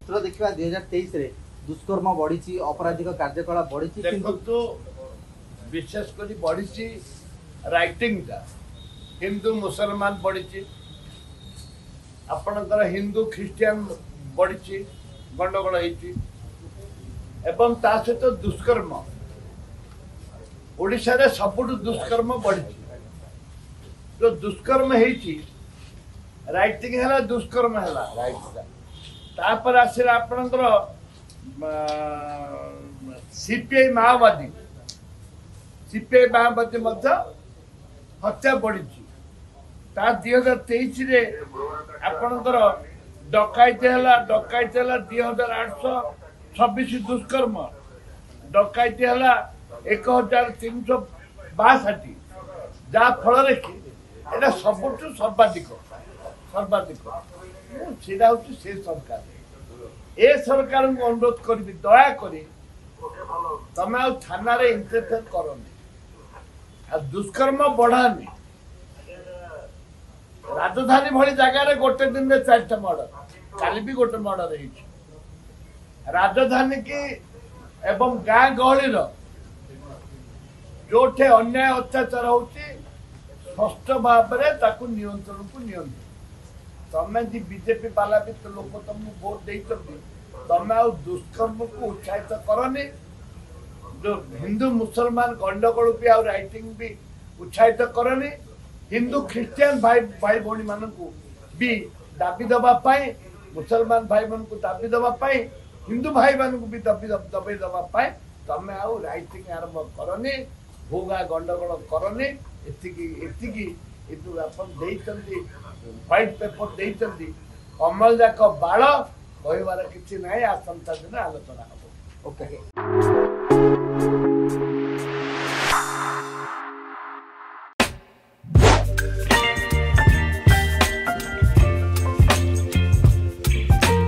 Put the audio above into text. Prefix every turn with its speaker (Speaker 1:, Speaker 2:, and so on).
Speaker 1: तो देखा 2023 रे दुष्कर्म बढ़ी अपराधिक कार्यकलाप बढ़ी
Speaker 2: देखो विशेषकर बढ़ी राइटिंग हिंदू मुसलमान बढ़ी आपणकर हिंदू ख्रीस्टियान बढ़ी गंडगोल एवं ता सहित दुष्कर्म ओडिशा रे सबुठ दुष्कर्म बढ़ी जो दुष्कर्म राइटिंग है दुष्कर्म है तापर आसिला आपणकर सीपीआई माओवादी हत्या बढ़ी 2023 रे आपणकर डकायती है 2826 दुष्कर्म डकायती है 1362 जहाँ फल सबुठ सर्वाधिक सीधा हूँ से सरकार ए सरकार को अनुरोध करी दया करी तमें आ थाना रे इंटरफेयर करनी आ दुष्कर्म बढ़ानी राजधानी भली जगह गोटे दिन में 4टा मर्डर काली भी गोटे मर्डर राजधानी की एवं गाँ गहली जो अन्याय अत्याचार होती स्पष्ट भाव में नियंत्रण को नियंत्रण तमें बीजेपी वाला भी तो लोग तुमको वोट दे तमें आ दुष्कर्म को उत्साहित करनी जो हिंदू मुसलमान गंडगोल भी आ राइटिंग भी उत्साहित करनी हिंदू ख्रीस्टियान भाई भाई भौणी मान भी दाबी दवाई मुसलमान भाई मान को दाबी दवाई हिंदू भाई मान को भी दबी दबाई दवाई तमें आउ राइटिंग आरंभ करनी भोगा गंडगोल करनी एतिकी व्हाइट पेपर देइचंदी कमल जाक बाड़ कहबार किसी ना आसंता दिन आलोचना हम।
Speaker 1: ओके।